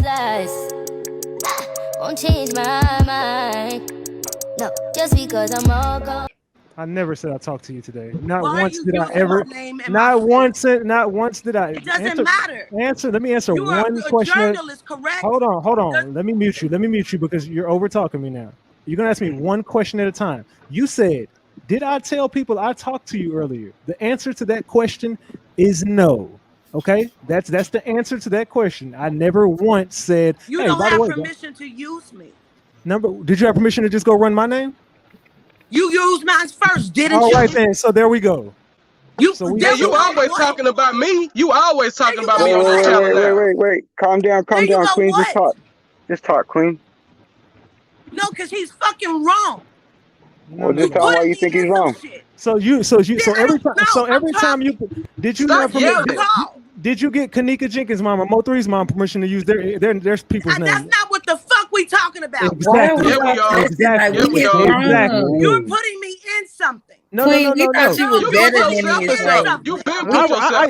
lies. Won't change my mind. No, just because I'm all gone. I never said I talked to you today. Not Why once you did I using ever. my name in Not my once. Not once did I. It doesn't matter. Let me answer You are one a question. journalist, correct? Hold on. Let me mute you because you're over talking me now. You're gonna ask me one question at a time. You said, "Did I tell people I talked to you earlier?" The answer to that question is no. Okay, that's the answer to that question. I never once said, You "Hey, don't by the have way, permission to use me. did you have permission to just go run my name?" You used mine first, didn't All you? right then. So there we go. You always talking about me. You always talking about me on this Wait, channel now. wait. Calm down, Queen. Just talk, Queen. No, because he's fucking wrong. Well, just tell him why you think he's wrong. So every time you did you Stop not yelling. did you get Kanika Jenkins' mom or Mo3's mom permission to use their people's names? That's not what the fuck we talking about. Exactly. Yeah, we are. Exactly. Yeah, we are. Exactly. You're putting me in something. No. We thought you was You better put than yourself me. in something. You been put yourself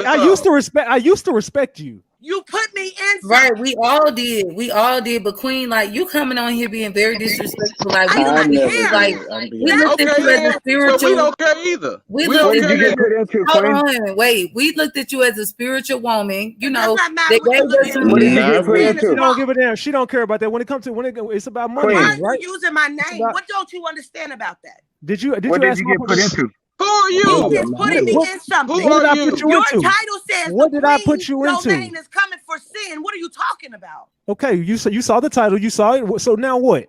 in I used to respect you. You put me in something. Right, we all did. But Queen, like, you coming on here being very disrespectful. Like, we looked at you as a spiritual. So we don't care either. We What did you get put into, Queen? Hold on, wait. We looked at you as a spiritual woman. You know, Does not matter they what gave you us look What did you at. get put Queen is into? She don't wrong. give a damn. She don't care about that. When it's about money, Queen. Why are right? you using my name? about- What don't you understand about that? Did you What did ask you my get put permission? into? Who are He you? is putting me in something. Who What did are I you? put you Your into? title says What the did I put you Queen into? domain is coming for sin. What are you talking about? Okay, you saw the title. You saw it. So now what?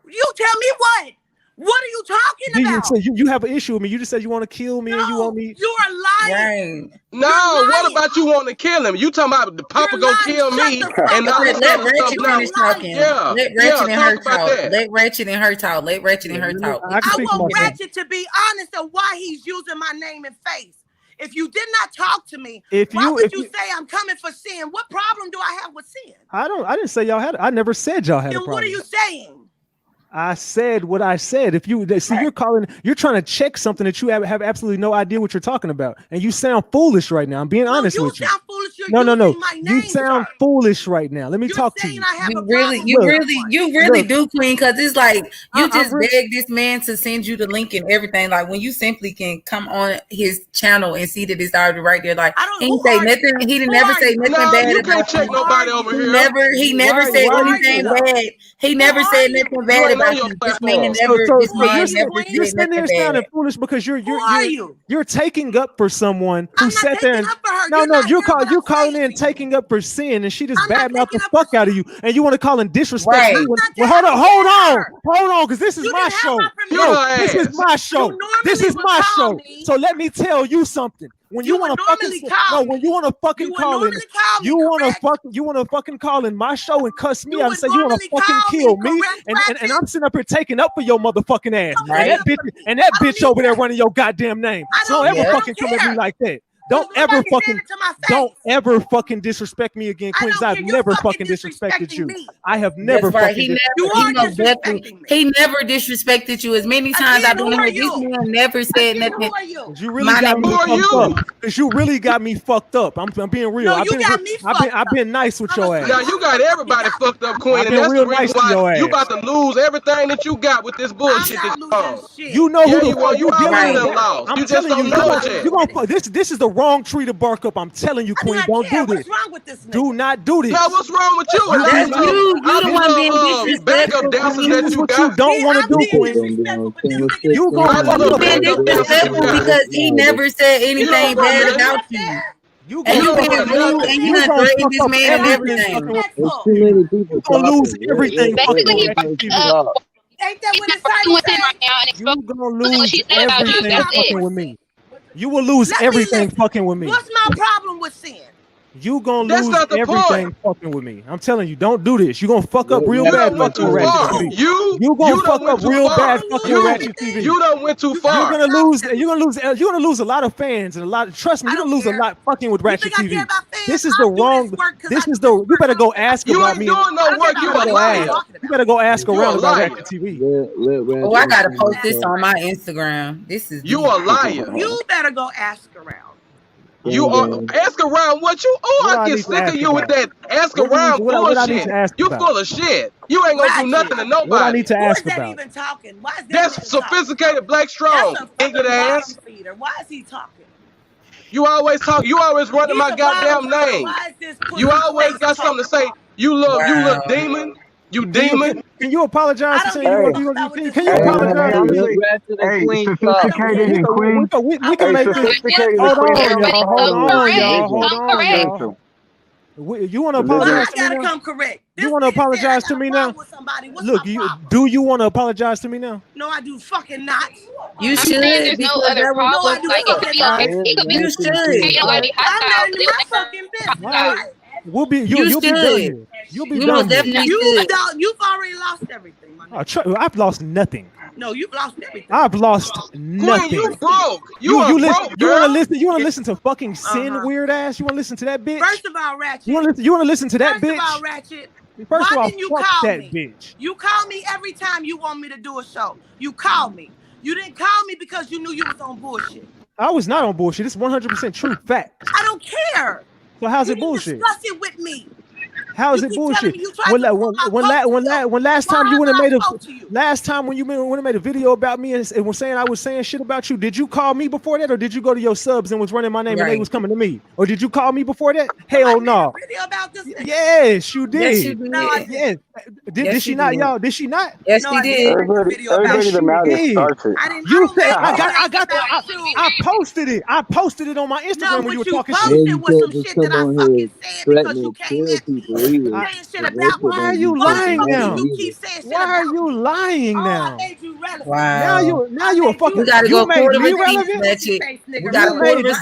You tell me what? What are you talking about? So you have an issue with me. You just said you want to kill me and you want me. You are lying. Right. No, what about you want to kill him? You talking about the Papa You're gonna lying. kill Shut me the fuck and up. all this Let other stuff Ratchet now? finish talking. Yeah, Let yeah, Ratchet and her talk about talk. that. Let Ratchet and her talk. Let Ratchet and her talk. I can I speak for want myself. Ratchet to be honest on why he's using my name and face. If you did not talk to me, If why you- would if you you- say I'm coming for sin? What problem do I have with sin? I didn't say y'all had. I never said y'all had a Then problem. what are you saying? I said what I said. If you see, you're trying to check something that you have absolutely no idea what you're talking about, and you sound foolish right now. I'm being honest with you. You sound foolish. You're No. using my name, You sound sir. foolish right now. Let me You're talk to saying you. I have a You problem. really Look. do, Queen, because it's like you I'm just really- begged this man to send you the link and everything. Like when you simply can come on his channel and see that it's already right there. Like I don't- he who didn't say are nothing. you? He didn't Who never are say you? nothing No, bad you about can't check you. nobody over He here. never Why- said why you anything do that? bad. He never are said you? nothing You bad ain't on about your you. This man platform. never So you're said sitting there nothing sounding bad. foolish because Who are you? you're taking up for someone who I'm not sat there taking and up for her. no, You're not you're hearing what you're I'm calling saying in to you. taking up for sin, and she just I'm not badmouth the taking up fuck for out of you, and you want to call and disrespect Right. me. I'm When, not well, taking hold up on, for because this is You my didn't have show. my You permission. her This is ass. my show. You This normally is would my call show. me. So let me tell you something. When you You want would to fucking normally call when me. you want to fucking You would call in, normally call me, you want correct? to fucking call in my show and cuss me You out and would say you want to normally fucking call kill me, me, correct, and Ratchet? I'm sitting up here taking up for your motherfucking ass, Don't take up for me. and that I don't bitch need over there that. running your goddamn name. I So don't don't ever I fucking don't come at me care. like that. Because Don't ever nobody said fucking it to my face. don't ever fucking disrespect me again, I Queen. 'Cause don't I've care. You never fucking fucking disrespected disrespecting you. me. I have never That's right. fucking. You He are most definitely. disrespecting me. He never disrespected you. As many times Again, I've been who are here, this you? man never said Again, nothing. who are you? You really My got name me Who are fucked you? up. Because you really got me fucked up. I'm being real. No, you got me fucked I've been nice with your Now ass. you got everybody fucked up, Queen, I've and been that's real the reason nice to why your you ass. about to lose everything that you got with this I'm bullshit that not you losing on. shit. You know Yeah, who you the are. fuck You you dealing already with. done lost. I'm You just telling don't you, know it yet. this is the wrong tree to bark up. I'm telling you, I do Queen, not don't care. do What this. is wrong with this Do nigga? not do this. Now what's wrong with you? What's All That's these you. You the one being backup disrespectful. dancers Queen. that This is you what you got. don't want to do, I'm being Queen. disrespectful, but this nigga You is gonna All these fuck little up. Being backup dancers disrespectful you got. because he never said anything don't want bad nothing. about you. You And you gonna being fuck up. rude and you You done gonna threatened fuck this up man and everything everything. fucking with. There's too many people You gonna lose talking. everything fucking with Basically, he Ratchet brought TV. up Ain't that what his fucking title with him right says? now and You exposing gonna what lose she said about you. everything That's fucking it. with me. You will lose Let me everything listen. fucking with me. What's my problem with sin? You gonna That's lose not the everything point. fucking with me. I'm telling you, don't do this. You gonna fuck up real You bad done went fucking too with Ratchet far. TV. You You gonna done fuck went up too real far. bad fucking with Ratchet everything. TV. You done went too You You're far. gonna lose. You're gonna lose a lot of fans and a lot. Trust me, I you're gonna don't lose care. a lot fucking with You Ratchet think I care TV. about fans? This is I the do wrong. this work 'cause This I is do the. this You work. better I go don't care ask You about ain't me. doing I no don't care work. about You You a better go liar. ask. You better go ask You a around about liar. Ratchet TV. Oh, I gotta post this on my Instagram. This is You deep. a liar. You better go ask around. You are ask around what you. Oh, I get sick of you with that. Ask around bullshit. You full of shit. You ain't gonna do nothing to nobody. What I need to ask Who is that about? even talking? Why is That's sophisticated black strong. Ignorant ass. Feeder. Why is he talking? You always talk. You always running my goddamn name. Why is this You always got something to say. You look demon. You demon. Can you apologize to say can you apologize? Hey, sophisticated and queen. We can make this. Hold on, y'all. You want to apologize to me now? Come correct. You want to apologize to me now? Look, do you want to apologize to me now? No, I do fucking not. You should. There's no other problem. Like, he could be. You should. I'm not in my fucking business. Right. You'll be done. You'll be done. You've already lost everything, my nigga. I've lost nothing. No, you've lost everything. I've lost nothing. Queen, you broke. You want to listen? You want to listen to fucking Sin, weird ass? You want to listen to that bitch? First of all, Ratchet. You want to listen to that bitch? First of all, Ratchet. First of all, didn't you fuck call that me? Bitch. You call me every time you want me to do a show. You call me. You didn't call me because you knew you was on bullshit. I was not on bullshit. It's 100% true fact. I don't care. So how's it bullshit? Discuss it with me. How is it bullshit? When last time you went and made a video about me and was saying I was saying shit about you, did you call me before that, or did you go to your subs and was running my name and they was coming to me, or did you call me before that? Hell no. Yes, you did. Yes, you did. No, I didn't. Did she not, y'all? Did she not? Yes, she did. Everybody the matter started. You said I posted it. I posted it on my Instagram when you were talking shit. Was some shit that I fucking said because you came in. Why are you lying now? Why are you lying now? Wow. Now you a fucking. You made me relevant.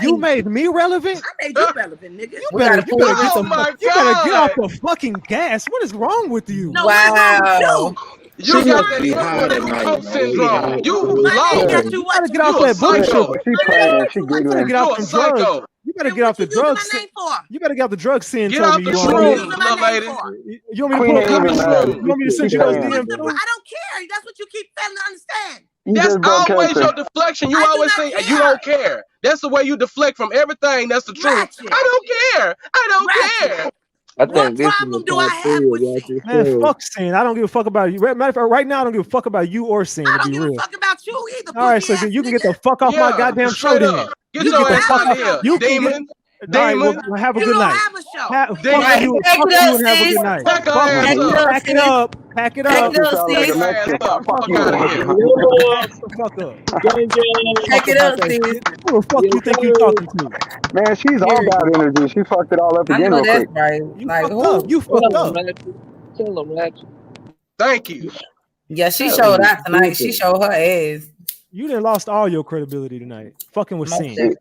You made me relevant. I made you relevant, nigga. You better get off the fucking gas. What is wrong with you? No, wow. You got that syndrome. You low. You gotta get off that bullshit. She playing. She giggling. Get off the drugs. You better get off the drugs. You better get off the drugs. Sin told me you want me. You want me to pull up? You want me to send you those DMs? I don't care. That's what you keep failing to understand. That's always your deflection. You always say you don't care. That's the way you deflect from everything. That's the truth. Ratchet. I don't care. I don't care. I think what problem do I have with Sin? Man, fuck Sin. I don't give a fuck about you. Matter of fact, right now I don't give a fuck about you or Sin. I don't give a fuck about you either. All right, so you can get the fuck off my goddamn show then. Get your ass out of here. You demon. Demon. Have a good night. Have a show. Fuck you and have a good night. Pack it up. Pack it up. Fuck out of here. Fuck up. Pack it up, sis. Who the fuck you think you talking to? Man, she's all about energy. She fucked it all up again real quick. Right. You fucked up. Tell him, Ratchet. Thank you. Yeah, she showed out tonight. She showed her ass. You done lost all your credibility tonight. Fucking with Sin.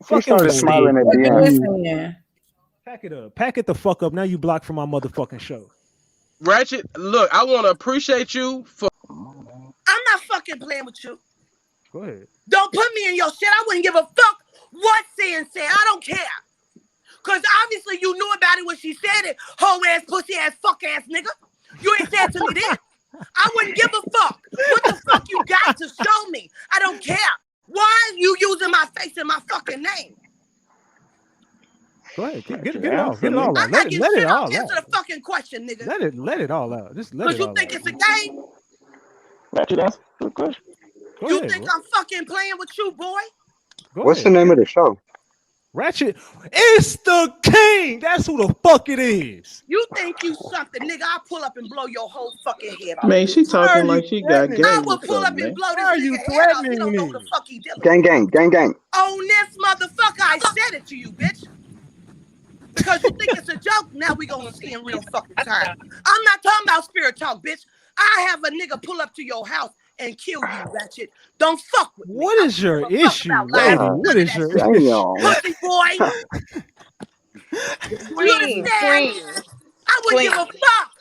She started smiling at the end. Pack it up. Pack it the fuck up. Now you blocked from my motherfucking show. Ratchet, look, I want to appreciate you for. I'm not fucking playing with you. Go ahead. Don't put me in your shit. I wouldn't give a fuck what Sin said. I don't care. Because obviously you knew about it when she said it. Hoe ass, pussy ass, fuck ass nigga. You ain't said to me then. I wouldn't give a fuck. What the fuck you got to show me? I don't care. Why are you using my face and my fucking name? Go ahead. Get it off. Get it all out. Let it all out. Answer the fucking question, nigga. Let it all out. Just let it all out. Because you think it's a game? Ratchet, answer the question. You think I'm fucking playing with you, boy? What's the name of the show? Ratchet, it's the king. That's who the fuck it is. You think you something, nigga? I'll pull up and blow your whole fucking head off. Man, she talking like she got game. I will pull up and blow this nigga head off. You don't know what the fuck he doing. Gang. On this motherfucker, I said it to you, bitch. Because you think it's a joke, now we gonna see in real fucking time. I'm not talking about spirit talk, bitch. I have a nigga pull up to your house and kill you, Ratchet. Don't fuck with me. What is your issue, lady? What is your issue? Pussy boy. You understand? I wouldn't give a fuck.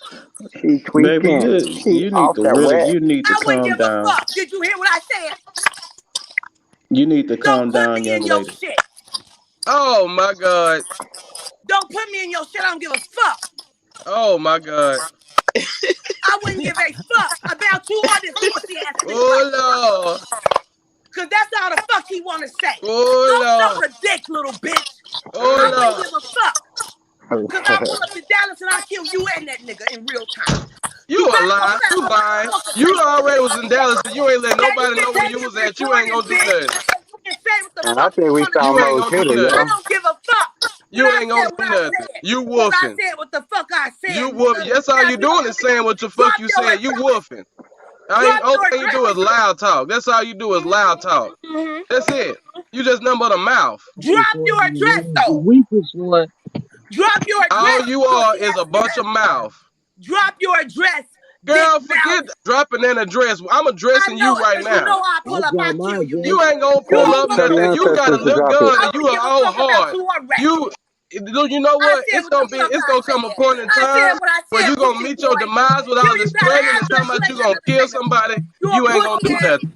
She tweaking. Baby, you need to calm give down. A fuck. Did you hear what I said? You need to calm down, young lady. Shit. Oh my God. Don't put me in your shit. I don't give a fuck. Oh my God. I wouldn't give a fuck about you or this pussy ass nigga. Oh Lord. Cause that's all the fuck he wanna say. Oh Don't Lord. suck a dick, little bitch. I wouldn't give a fuck. Because I pull up to Dallas and I kill you and that nigga in real time. You a lie. You lying. You already was in Dallas and you ain't let nobody know where you was at. You ain't gonna do nothing. I think we found Mo's hitter, yo. I don't give a fuck. You ain't gonna do nothing. You woofing. I said what the fuck I said. You woofing. That's all you doing is saying what the fuck you saying. You woofing. All thing you do is loud talk. That's all you do is loud talk. That's it. You just nothing but a mouth. Drop your address though. Weakest one. Drop your address. All you are is a bunch of mouth. Drop your address. Girl, forget dropping an address. I'm addressing you right now. You know I pull up, I kill you. You ain't gonna pull up nothing. You got a little gun and you are all hard. You know what? It's gonna come a point in time where you gonna meet your demise with all this threatening and talking about you gonna kill somebody. You ain't gonna do nothing.